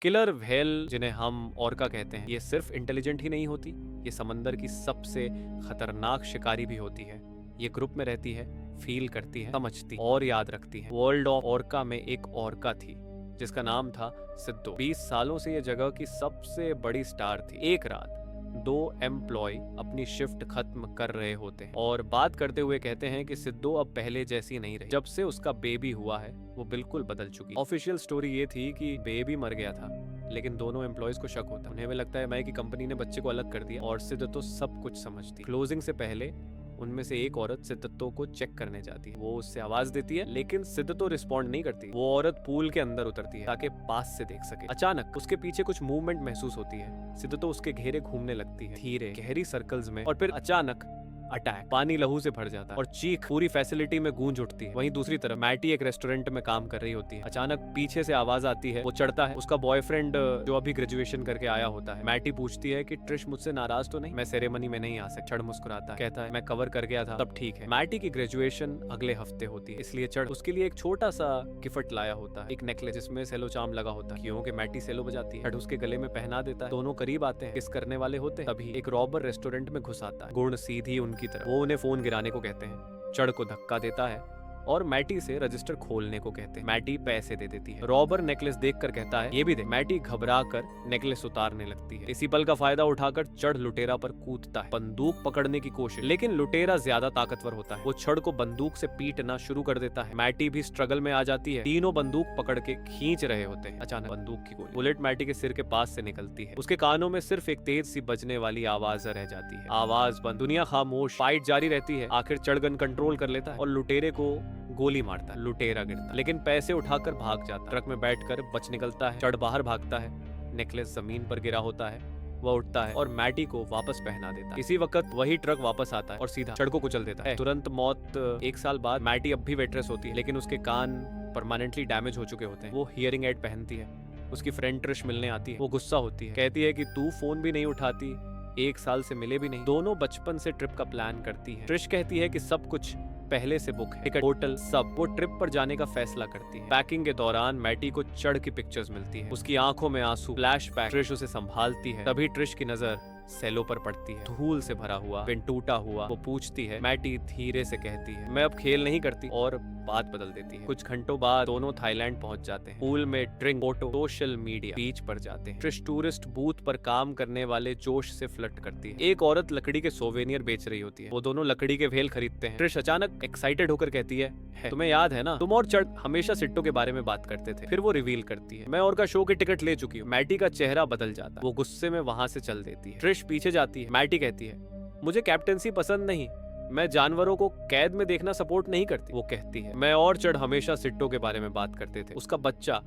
Killer whale, जिन्हें हम orca कहते हैं, ये सिर्फ इंटेलिजेंट ही नहीं होती, ये समंदर की सबसे खतरनाक शिकारी भी होती है। ये ग्रुप में रहती है, फील करती है, समझती और याद रखती है। वर्ल्ड ऑफ ऑर्का में एक ऑर्का थी जिसका नाम था सिद्धो। 20 सालों से ये जगह की सबसे बड़ी स्टार थी। एक रात 2 एम्प्लॉय अपनी शिफ्ट खत्म कर रहे होते हैं और बात करते हुए कहते हैं कि सिद्धो अब पहले जैसी नहीं रही। जब से उसका बेबी हुआ है वो बिल्कुल बदल चुकी। ऑफिशियल स्टोरी ये थी कि बेबी मर गया था, लेकिन दोनों एम्प्लॉयज को शक होता। उन्हें भी लगता है मैं कि कंपनी ने बच्चे को अलग कर दिया और सिद्धो सब कुछ समझती। क्लोजिंग से पहले उनमें से एक औरत सिद्धो को चेक करने जाती है। वो उससे आवाज देती है, लेकिन सिद्धो रिस्पॉन्ड नहीं करती। वो औरत पूल के अंदर उतरती है ताकि पास से देख सके। अचानक उसके पीछे कुछ मूवमेंट महसूस होती है। सिद्धो उसके घेरे घूमने लगती है, धीरे गहरी सर्कल्स में, और फिर अचानक अटैक। पानी लहू से भर जाता है और चीख पूरी फैसिलिटी में गूंज उठती है। वहीं दूसरी तरफ मैटी एक रेस्टोरेंट में काम कर रही होती है। अचानक पीछे से आवाज आती है। वो चढ़ता है। उसका बॉयफ्रेंड जो अभी ग्रेजुएशन करके आया होता है। मैटी पूछती है कि ट्रिश मुझसे नाराज तो नहीं? मैं सेरेमनी में नहीं आ सकता। चढ़ मुस्कुराता है, कहता है मैं कवर कर गया था, सब ठीक है। मैटी की ग्रेजुएशन अगले हफ्ते होती है, इसलिए चढ़ उसके लिए एक छोटा सा गिफ्ट लाया होता है, एक नेकलेस जिसमें सेलो चार्म लगा होता है। क्योंकि मैटी सेलो बजाती है, चढ़ उसके गले में पहना देता है। दोनों करीब आते हैं, किस करने वाले होते हैं। तभी एक रॉबर रेस्टोरेंट में घुस आता है, गुण सीधी उनकी तरफ। वो उन्हें फोन गिराने को कहते हैं। चढ़ को धक्का देता है और मैटी से रजिस्टर खोलने को कहते हैं। मैटी पैसे दे देती है। रॉबर नेकलेस देखकर कहता है ये भी दे। मैटी घबरा कर नेकलेस उतारने लगती है। इसी पल का फायदा उठाकर चढ़ लुटेरा पर कूदता है, बंदूक पकड़ने की कोशिश, लेकिन लुटेरा ज्यादा ताकतवर होता है। वो चढ़ को बंदूक से पीटना शुरू कर देता है। मैटी भी स्ट्रगल में आ जाती है। तीनों बंदूक पकड़ के खींच रहे होते हैं। अचानक बंदूक की गोली बुलेट मैटी के सिर के पास से निकलती है। उसके कानों में सिर्फ एक तेज सी बजने वाली आवाज रह जाती है। आवाज बंद, दुनिया खामोश। फाइट जारी रहती है। आखिर चढ़ गन कंट्रोल कर लेता है और लुटेरे को गोली मारता है। लुटेरा गिरता, लेकिन पैसे उठाकर भाग जाता है। ट्रक में बैठकर बच निकलता है। चढ़ बाहर भागता है। नेकलेस जमीन पर गिरा होता है। वह उठता है और मैटी को वापस पहना देता है। इसी वक्त वही ट्रक वापस आता है और सीधा चढ़ को कुचल देता है। तुरंत मौत। 1 साल बाद मैटी अब भी वेट्रेस होती है, लेकिन उसके कान परमानेंटली डैमेज हो चुके होते हैं। वो हियरिंग एड पहनती है। उसकी फ्रेंड ट्रिश मिलने आती है। वो गुस्सा होती है, कहती है कि तू फोन भी नहीं उठाती, 1 साल से मिले भी नहीं। दोनों बचपन से ट्रिप का प्लान करती है। ट्रिश कहती है कि सब कुछ पहले से बुक है, टिकट, होटल, सब। वो ट्रिप पर जाने का फैसला करती है। पैकिंग के दौरान मैटी को चढ़ की पिक्चर्स मिलती है। उसकी आंखों में आंसू, फ्लैशबैक। ट्रिश उसे संभालती है। तभी ट्रिश की नजर सेलो पर पड़ती है, धूल से भरा हुआ, पिन टूटा हुआ। वो पूछती है। मैटी धीरे से कहती है मैं अब खेल नहीं करती, और बात बदल देती है। कुछ घंटों बाद दोनों थाईलैंड पहुंच जाते हैं। पूल में ड्रिंक, फोटो, सोशल मीडिया। बीच पर जाते हैं। ट्रिश टूरिस्ट बूथ पर काम करने वाले जोश से फ्लर्ट करती है। एक औरत लकड़ी के सोवेनियर बेच रही होती है। वो दोनों लकड़ी के वेल खरीदते हैं। ट्रिश अचानक एक्साइटेड होकर कहती है तुम्हें याद है ना, तुम और चढ़ हमेशा सिट्टो के बारे में बात करते थे। फिर वो रिवील करती है मैं और का शो की टिकट ले चुकी हूँ। मैटी का चेहरा बदल जाता है। वो गुस्से में वहां से चल देती है। ट्रिश पीछे जाती है। मैटी कहती है मुझे कैप्टेंसी पसंद नहीं, मैं जानवरों को कैद में देखना सपोर्ट नहीं करती। वो कहती है मैं और चढ़ हमेशा सिट्टो के बारे में बात करते थे। उसका बच्चा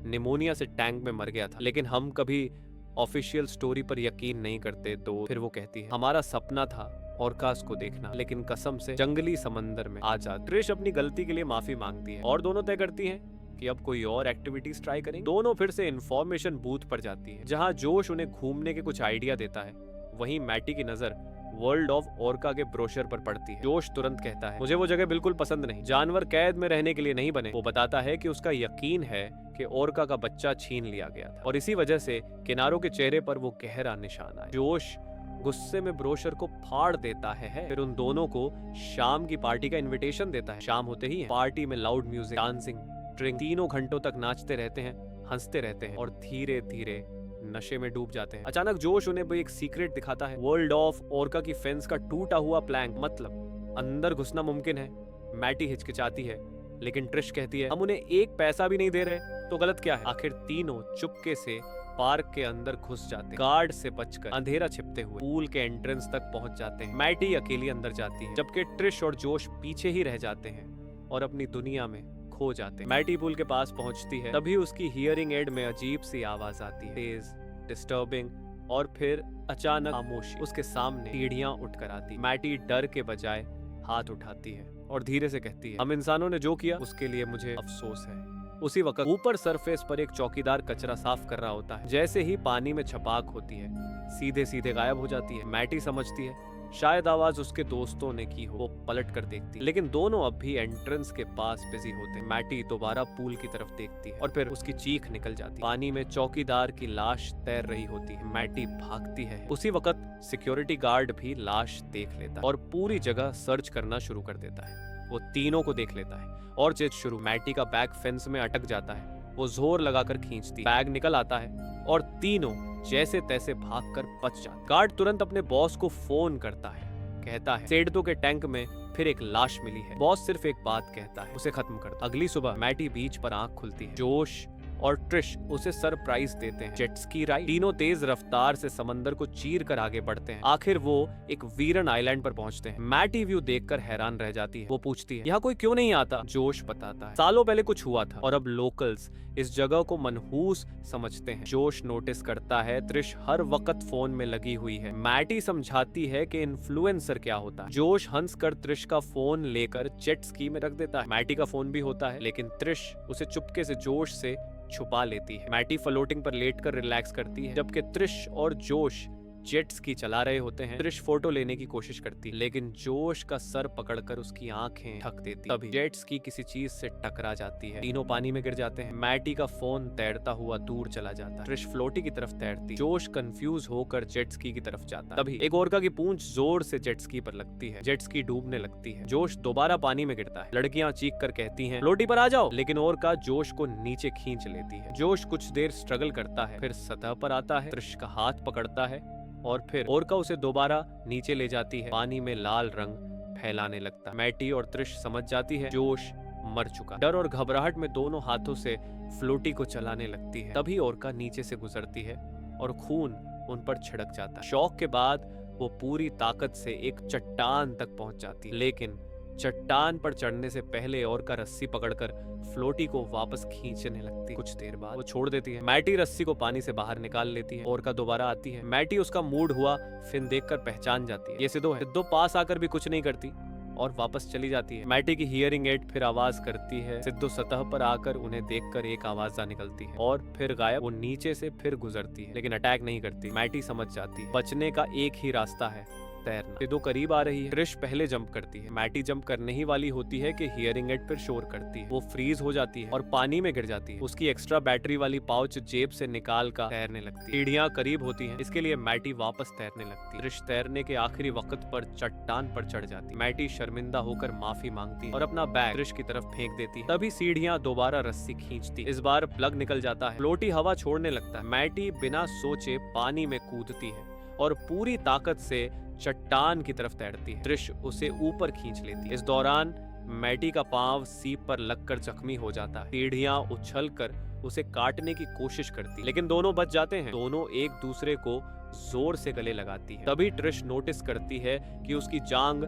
निमोनिया से टैंक में मर गया था, लेकिन हम कभी ऑफिशियल स्टोरी पर यकीन नहीं करते। तो फिर वो कहती है हमारा सपना था ऑर्कास को देखना, लेकिन कसम से जंगली समंदर में आ जा। ट्रिश अपनी गलती के लिए माफी मांगती है और दोनों तय करती हैं कि अब कोई और एक्टिविटीज ट्राई करेंगे। दोनों फिर से इंफॉर्मेशन बूथ पर जाती है, जहां जोश उन्हें घूमने के कुछ आइडिया देता है। वहीं मैटी की नजर वर्ल्ड ऑफ ऑर्का के ब्रोशर पर पड़ती है। जोश तुरंत कहता है मुझे वो जगह बिल्कुल पसंद नहीं, जानवर कैद में रहने के लिए नहीं बने। वो बताता है कि उसका यकीन है कि ऑर्का का बच्चा छीन लिया गया था और इसी वजह से किनारों के चेहरे पर वो गहरा निशान है। जोश गुस्से में ब्रोशर को फाड़ देता है। फिर उन दोनों को शाम की पार्टी का इनविटेशन देता है। शाम होते ही पार्टी में लाउड म्यूजिक, डांसिंग, ड्रिंक, तीनों घंटों तक नाचते रहते हैं, हंसते रहते हैं और धीरे धीरे नशे में डूब जाते हैं। अचानक जोश उन्हें एक सीक्रेट दिखाता है, वर्ल्ड ऑफ ऑर्का की फेंस का टूटा हुआ प्लैंक, मतलब अंदर घुसना मुमकिन है। मैटी हिचकिचाती है, लेकिन ट्रिश कहती है हम उन्हें 1 पैसा भी नहीं दे रहे, तो गलत क्या है। आखिर तीनों चुपके से पार्क के अंदर घुस जाते हैं, गार्ड से बचकर, अंधेरा छिपते हुए पूल के एंट्रेंस तक पहुंच जाते हैं। मैटी अकेली अंदर जाती है, जबकि ट्रिश और जोश पीछे ही रह जाते हैं और अपनी दुनिया में खो जाते हैं। मैटी पूल के पास पहुंचती है, तभी उसकी हियरिंग एड में अजीब सी आवाज आती है, तेज, डिस्टर्बिंग, और फिर अचानक खामोशी। उसके सामने सीढ़ियां उठकर आती। मैटी डर के बजाय हाथ उठाती है और धीरे से कहती है हम इंसानों ने जो किया उसके लिए मुझे अफसोस है। उसी वक्त ऊपर सरफेस पर एक चौकीदार कचरा साफ कर रहा होता है। जैसे ही पानी में छपाक होती है, सीधे सीधे गायब हो जाती है। मैटी समझती है शायद आवाज उसके दोस्तों ने की हो। वो पलट कर देखती है, लेकिन दोनों अब भी एंट्रेंस के पास बिजी होते हैं। मैटी दोबारा पूल की तरफ देखती है और फिर उसकी चीख निकल जाती है। पानी में चौकीदार की लाश तैर रही होती है। मैटी भागती है। उसी वक्त सिक्योरिटी गार्ड भी लाश देख लेता है और पूरी जगह सर्च करना शुरू कर देता है। वो तीनों को देख लेता है और चीज शुरू। मैटी का बैग फेंस में अटक जाता है। वो जोर लगाकर खींचती, बैग निकल आता है और तीनों जैसे तैसे भागकर बच जाते। गार्ड तुरंत अपने बॉस को फोन करता है, कहता है सेडतो के टैंक में फिर एक लाश मिली है। बॉस सिर्फ एक बात कहता है, उसे खत्म कर दो। अगली सुबह मैटी बीच पर आंख खुलती है। जोश और ट्रिश उसे सरप्राइज देते हैं। Jet ski ride. तीनों तेज रफ्तार से समंदर को चीर कर आगे बढ़ते हैं। आखिर वो एक वीरन आइलैंड पर पहुंचते हैं। मैटी व्यू देखकर हैरान रह जाती है। वो पूछती है, यहाँ कोई क्यों नहीं आता? जोश बताता है, सालों पहले कुछ हुआ था और अब लोकल्स इस जगह को मनहूस समझते हैं। जोश नोटिस करता है त्रिश हर वक्त फोन में लगी हुई है। मैटी समझाती है कि इन्फ्लुएंसर क्या होता है। जोश हंस कर त्रिश का फोन लेकर जेट स्की में रख देता है। मैटी का फोन भी होता है, लेकिन त्रिश उसे चुपके से जोश से छुपा लेती है। मैटी फ्लोटिंग पर लेटकर रिलैक्स करती है, जबकि त्रिश और जोश जेट स्की चला रहे होते हैं। त्रिश फोटो लेने की कोशिश करती है, लेकिन जोश का सर पकड़कर उसकी आंखें ढक देती। तभी जेट स्की किसी चीज से टकरा जाती है। तीनों पानी में गिर जाते हैं। मैटी का फोन तैरता हुआ दूर चला जाता है। त्रिश फ्लोटी की तरफ तैरती। जोश कंफ्यूज होकर जेट स्की की तरफ जाता। तभी एक ओरका की पूंछ जोर से जेट स्की पर लगती है। जेट स्की डूबने लगती है। जोश दोबारा पानी में गिरता है। लड़कियां चीख कर कहती हैं, फ्लोटी पर आ जाओ, लेकिन ओरका जोश को नीचे खींच लेती है। जोश कुछ देर स्ट्रगल करता है, फिर सतह पर आता है। त्रिश का हाथ पकड़ता है और फिर ओरका उसे दोबारा नीचे ले जाती है। पानी में लाल रंग फैलाने लगता है। मैटी और त्रिश समझ जाती है जोश मर चुका। डर और घबराहट में दोनों हाथों से फ्लोटी को चलाने लगती है। तभी ओरका नीचे से गुजरती है और खून उन पर छिड़क जाता है। शॉक के बाद वो पूरी ताकत से एक चट्टान तक पहुंच जाती है, लेकिन चट्टान पर चढ़ने से पहले ओरका रस्सी पकड़कर फ्लोटी को वापस खींचने लगती है। कुछ देर बाद वो छोड़ देती है। मैटी रस्सी को पानी से बाहर निकाल लेती है। ओरका दोबारा आती है। मैटी उसका मूड हुआ फिन देखकर पहचान जाती है, ये सिद्धो है। सिद्धो पास आकर भी कुछ नहीं करती और वापस चली जाती है। मैटी की हियरिंग एड फिर आवाज करती है। सिद्धो सतह पर आकर उन्हें देखकर एक आवाज निकलती है और फिर गायब। वो नीचे से फिर गुजरती है, लेकिन अटैक नहीं करती। मैटी समझ जाती है बचने का एक ही रास्ता है, तैरना। सिद्धो करीब आ रही है। त्रिश पहले जंप करती है। मैटी जंप करने ही वाली होती है कि हियरिंग एड फिर शोर करती है। वो फ्रीज हो जाती है और पानी में गिर जाती है। उसकी एक्स्ट्रा बैटरी वाली पाउच जेब से निकाल कर तैरने लगती है। सीढ़ियां करीब होती हैं, इसके लिए मैटी वापस तैरने लगती है। त्रिश तैरने के आखिरी वक्त पर चट्टान पर चढ़ जाती है। मैटी शर्मिंदा होकर माफी मांगती है और अपना बैग त्रिश की तरफ फेंक देती है। तभी सीढ़ियां दोबारा रस्सी खींचती। इस बार प्लग निकल जाता है। फ्लोटी हवा छोड़ने लगता है। मैटी बिना सोचे पानी में कूदती है और पूरी ताकत से चट्टान की तरफ तैरती है। त्रिश उसे ऊपर खींच लेती है। इस दौरान मैटी का पांव सीप पर लगकर जख्मी हो जाता है। सीढ़ियां उछलकर उसे काटने की कोशिश करती, लेकिन दोनों बच जाते हैं। दोनों एक दूसरे को जोर से गले लगाती है। तभी ट्रिश नोटिस करती है कि उसकी जांग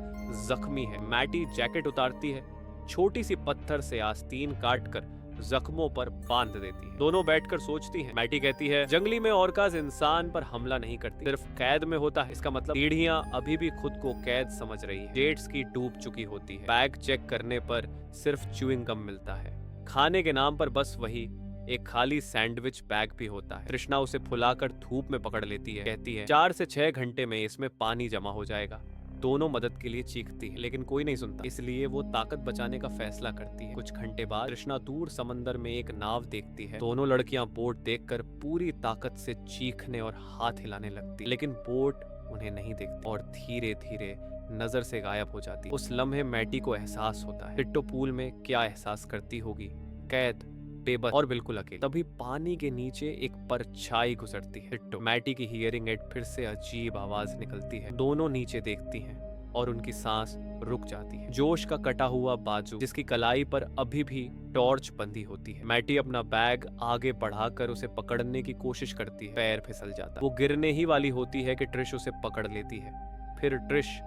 जख्मी है। मैटी जैकेट उतारती है, छोटी सी पत्थर से आस्तीन काटकर जख्मों पर बांध देती है। दोनों बैठकर सोचती हैं। मैटी कहती है, जंगली में ऑर्काज इंसान पर हमला नहीं करती, सिर्फ कैद में होता है। इसका मतलब सीढ़ियां अभी भी खुद को कैद समझ रही है। जेट स्की डूब चुकी होती है। बैग चेक करने पर सिर्फ च्यूइंग गम मिलता है। खाने के नाम पर बस वही एक खाली सैंडविच बैग भी होता है। तृष्णा उसे फुलाकर धूप में पकड़ लेती है। कहती है 4 से 6 घंटे में इसमें पानी जमा हो जाएगा। दोनों मदद के लिए चीखती है, लेकिन कोई नहीं सुनता, इसलिए वो ताकत बचाने का फैसला करती है। कुछ घंटे बाद तृष्णा दूर समंदर में एक नाव देखती है। दोनों लड़कियां बोट देखकर पूरी ताकत से चीखने और हाथ हिलाने लगती, लेकिन बोट उन्हें नहीं देखती और धीरे धीरे नजर से गायब हो जाती। उस लम्हे मैटी को एहसास होता है टिट्टो पूल में क्या एहसास करती होगी, कैद, बेबस और बिल्कुल अकेली। तभी पानी के नीचे एक परछाई गुजरती है। टिट्टो। मैटी की हियरिंग एड फिर से अजीब आवाज निकलती है। दोनों नीचे देखती हैं और उनकी सांस रुक जाती है। जोश का कटा हुआ बाजू, जिसकी कलाई पर अभी भी टॉर्च बंधी होती है। मैटी अपना बैग आगे बढ़ाकर उसे पकड़ने की कोशिश करती है। पैर फिसल जाता है। वो गिरने ही वाली होती है कि ट्रिश उसे पकड़ लेती है। फिर ट्रिश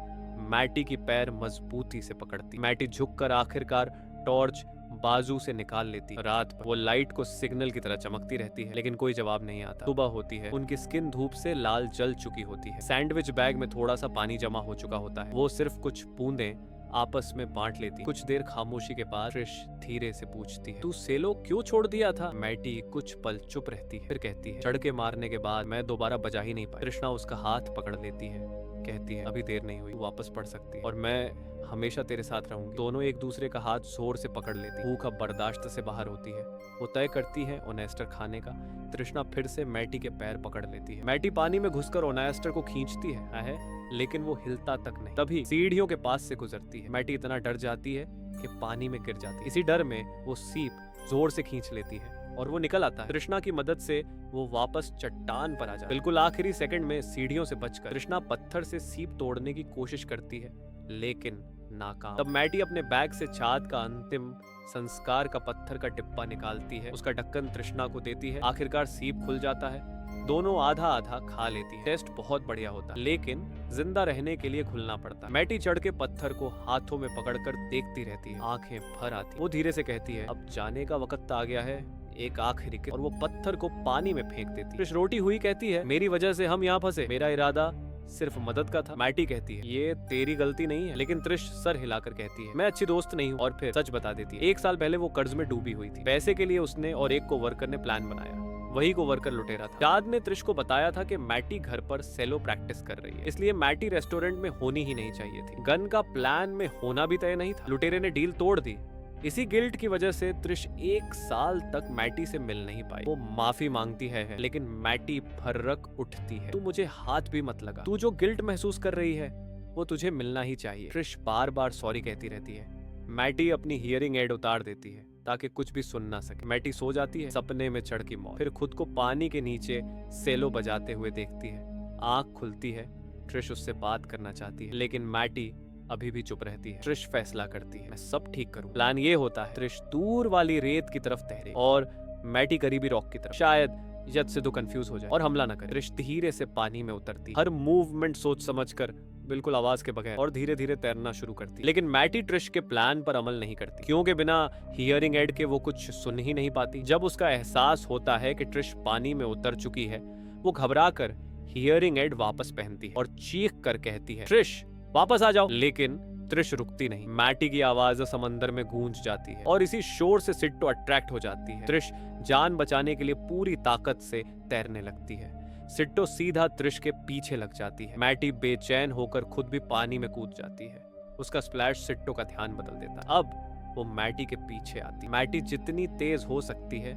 मैटी की पैर मजबूती से पकड़ती। मैटी झुककर आखिरकार टॉर्च बाजू से निकाल लेती। रात भर वो लाइट को सिग्नल की तरह चमकती रहती है, लेकिन कोई जवाब नहीं आता। सुबह होती है। उनकी स्किन धूप से लाल जल चुकी होती है। सैंडविच बैग में थोड़ा सा पानी जमा हो चुका होता है। वो सिर्फ कुछ बूंदें आपस में बांट लेती। कुछ देर खामोशी के बाद ट्रिश धीरे से पूछती है, तू सेलो क्यों छोड़ दिया था? मैटी कुछ पल चुप रहती है, फिर कहती है, चढ़ के मारने के बाद मैं दोबारा बजा ही नहीं पाई। तृष्णा उसका हाथ पकड़ लेती है, कहती है, अभी देर नहीं हुई, वापस पढ़ सकती है और मैं हमेशा तेरे साथ रहूंगी। दोनों एक दूसरे का हाथ जोर से पकड़ लेती। भूख अब बर्दाश्त से बाहर होती है। वो तय करती है ओनेस्टर खाने का। तृष्णा फिर से मैटी के पैर पकड़ लेती है। मैटी पानी में घुसकर ओनेस्टर को खींचती है, लेकिन वो हिलता तक नहीं। तभी सीढ़ियों के पास से गुजरती है। मैटी इतना डर जाती है कि पानी में गिर जाती है। इसी डर में वो सीप जोर से खींच लेती है और वो निकल आता है। तृष्णा की मदद से वो वापस चट्टान पर आ जाता है। बिल्कुल आखिरी सेकंड में सीढ़ियों से बचकर तृष्णा पत्थर से सीप तोड़ने की कोशिश करती है, लेकिन नाकाम। तब मैटी अपने बैग से चाँद का अंतिम संस्कार का पत्थर का डिब्बा निकालती है। उसका ढक्कन तृष्णा को देती है। आखिरकार सीप खुल जाता है। दोनों आधा आधा खा लेती है। टेस्ट बहुत बढ़िया होता है, लेकिन जिंदा रहने के लिए खुलना पड़ता है। मैटी चढ़ के पत्थर को हाथों में पकड़कर देखती रहती है, आंखें भर आती। वो धीरे से कहती है, अब जाने का वक्त आ गया है, एक आखिरी किक, और वो पत्थर को पानी में फेंक देती है। फिर रोटी हुई कहती है, मेरी वजह से हम यहाँ फंसे, मेरा इरादा सिर्फ मदद का था। मैटी कहती है, ये तेरी गलती नहीं है, लेकिन त्रिश सर हिलाकर कहती है, मैं अच्छी दोस्त नहीं हूँ। और फिर सच बता देती है, 1 साल पहले वो कर्ज में डूबी हुई थी। पैसे के लिए उसने और एक कोवर्कर ने प्लान बनाया। वही कोवर्कर लुटेरा था। चाद ने त्रिश को बताया था कि मैटी घर पर सेलो प्रैक्टिस कर रही है, इसलिए मैटी रेस्टोरेंट में होनी ही नहीं चाहिए थी। गन का प्लान में होना भी तय नहीं था। लुटेरे ने डील तोड़ दी। इसी गिल्ट की वजह से त्रिश 1 साल तक मैटी से मिल नहीं पाई। वो माफी मांगती है, लेकिन मैटी भर्रक उठती है, तू मुझे हाथ भी मत लगा, तू जो गिल्ट महसूस कर रही है वो तुझे मिलना ही चाहिए। त्रिश बार बार सॉरी कहती रहती है। मैटी अपनी हियरिंग एड उतार देती है ताकि कुछ भी सुन ना सके। मैटी सो जाती है, सपने में चढ़ की मौत। फिर खुद को पानी के नीचे सेलो बजाते हुए देखती है। आंख खुलती है। त्रिश उससे बात करना चाहती है, लेकिन मैटी अभी भी चुप रहती है। त्रिश फैसला करती है, मैं सब ठीक करूं। प्लान ये होता है, त्रिश दूर वाली रेत की तरफ तैरे और मैटी करीबी रॉक की तरफ। शायद यद से तो कंफ्यूज हो जाए और हमला न करे। त्रिश धीरे से पानी में उतरती, हर मूवमेंट सोच समझकर, बिल्कुल आवाज के बगैर, और धीरे धीरे तैरना शुरू करती। लेकिन मैटी त्रिश के प्लान पर अमल नहीं करती, क्योंकि बिना हियरिंग एड के वो कुछ सुन ही नहीं पाती। जब उसका एहसास होता है कि त्रिश पानी में उतर चुकी है, वो घबराकर हियरिंग एड वापस पहनती है और चीख कर कहती है, त्रिश वापस आ जाओ। लेकिन त्रिश रुकती नहीं। मैटी की आवाज समंदर में गूंज जाती है और इसी शोर से सिट्टो अट्रैक्ट हो जाती है। त्रिश जान बचाने के लिए पूरी ताकत से तैरने लगती है। सिट्टो सीधा त्रिश के पीछे लग जाती है। मैटी बेचैन होकर खुद भी पानी में कूद जाती है। उसका स्प्लैश सिट्टो का ध्यान बदल देता है। अब वो मैटी के पीछे आती। मैटी जितनी तेज हो सकती है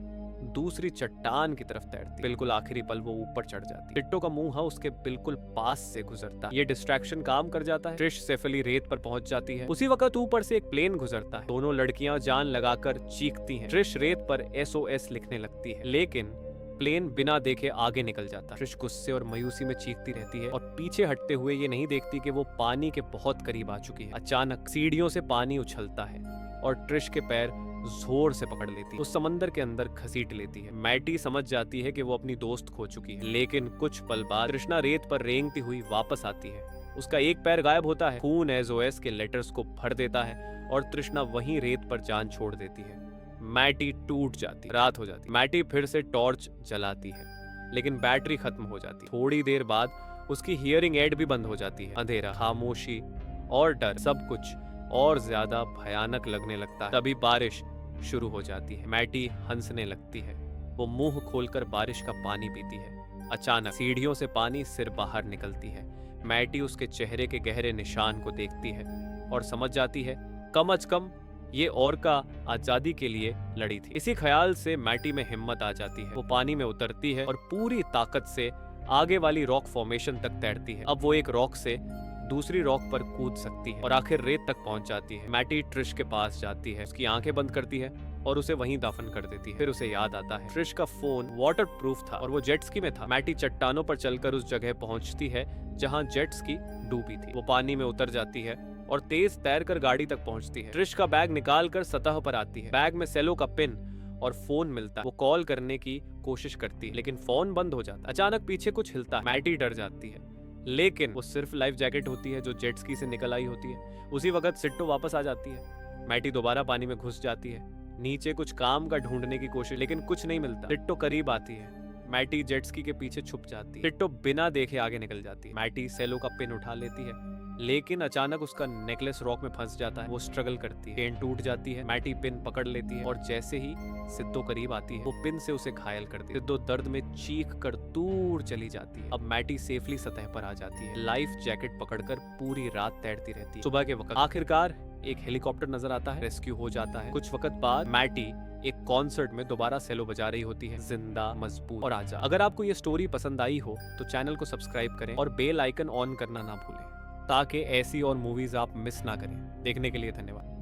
दूसरी चट्टान की तरफ तैरती। बिल्कुल आखिरी पल वो ऊपर चढ़ जाती। सिट्टो का मुंह उसके बिल्कुल पास से गुजरता। ये डिस्ट्रैक्शन काम कर जाता है। त्रिश सेफली रेत पर पहुंच जाती है। उसी वक्त ऊपर से एक प्लेन गुजरता है। दोनों लड़कियां जान लगाकर चीखती हैं। त्रिश रेत पर SOS लिखने लगती है, लेकिन प्लेन बिना देखे आगे निकल जाता। त्रिश गुस्से और मायूसी में चीखती रहती है और पीछे हटते हुए ये नहीं देखती कि वो पानी के बहुत करीब आ चुकी है। अचानक सीढ़ियों से पानी उछलता है और त्रिश के पैर जोर से पकड़ लेती है। उस समंदर के अंदर घसीट लेती है। मैटी समझ जाती है कि वो अपनी दोस्त खो चुकी है, लेकिन कुछ पल बाद तृष्णा रेत पर रेंगती हुई वापस आती है। उसका एक पैर गायब होता है। खून SOS के लेटर्स को भर देता है और तृष्णा वहीं रेत पर जान छोड़ देती है। मैटी टूट जाती, रात हो जाती। मैटी फिर से टॉर्च जलाती है, लेकिन बैटरी खत्म हो जाती। थोड़ी देर बाद उसकी हियरिंग एड भी बंद हो जाती है। अंधेरा, खामोशी और डर, सब कुछ और ज्यादा भयानक लगने लगता है। तभी बारिश शुरू हो जाती है। मैटी हंसने लगती है। वो मुंह खोलकर बारिश का पानी पीती है। अचानक सीढ़ियों से पानी सिर बाहर निकलती है। मैटी उसके चेहरे के गहरे निशान को देखती है और समझ जाती है कम अज कम ये ओरका आजादी के लिए लड़ी थी। इसी ख्याल से मैटी में हिम्मत आ जाती है। वो पानी में उतरती है और पूरी ताकत से आगे वाली रॉक फॉर्मेशन तक तैरती है। अब वो एक रॉक से दूसरी रॉक पर कूद सकती है और आखिर रेत तक पहुंच जाती है। मैटी ट्रिश के पास जाती है, उसकी आंखें बंद करती है और उसे वहीं दफन कर देती है। फिर उसे याद आता है ट्रिश का फोन वाटर प्रूफ था और वो जेट स्की में था। मैटी चट्टानों पर चलकर उस जगह पहुंचती है जहां जेट स्की डूबी थी। वो पानी में उतर जाती है और तेज तैरकर गाड़ी तक पहुंचती है। ट्रिश का बैग निकालकर सतह पर आती है। बैग में सेलो का पिन और फोन मिलता है। वो कॉल करने की कोशिश करती है, लेकिन फोन बंद हो जाता है। अचानक पीछे कुछ हिलता है। मैटी डर जाती है, लेकिन वो सिर्फ लाइफ जैकेट होती है जो जेट स्की से निकल आई होती है। उसी वक्त सिट्टो वापस आ जाती है। मैटी दोबारा पानी में घुस जाती है। नीचे कुछ काम का ढूंढने की कोशिश, लेकिन कुछ नहीं मिलता। सिट्टो करीब आती है। मैटी जेट स्की के पीछे छुप जाती है। सिट्टो बिना देखे आगे निकल जाती है। मैटी सेलो का पिन उठा लेती है लेकिन अचानक उसका नेकलेस रॉक में फंस जाता है। वो स्ट्रगल करती है, चेन टूट जाती है, मैटी पिन पकड़ लेती है और जैसे ही सिद्धो करीब आती है वो पिन से उसे घायल कर देती है। सिद्धो दर्द में चीख कर दूर चली जाती है। अब मैटी सेफली सतह पर आ जाती है, लाइफ जैकेट पकड़कर पूरी रात तैरती रहती है। सुबह के वक्त आखिरकार एक हेलीकॉप्टर नजर आता है, रेस्क्यू हो जाता है। कुछ वक्त बाद मैटी एक कॉन्सर्ट में दोबारा सेलो बजा रही होती है, जिंदा, मजबूत और आजाद। अगर आपको ये स्टोरी पसंद आई हो तो चैनल को सब्सक्राइब करें और बेल आइकन ऑन करना ना भूलें ताकि ऐसी और मूवीज आप मिस ना करें। देखने के लिए धन्यवाद।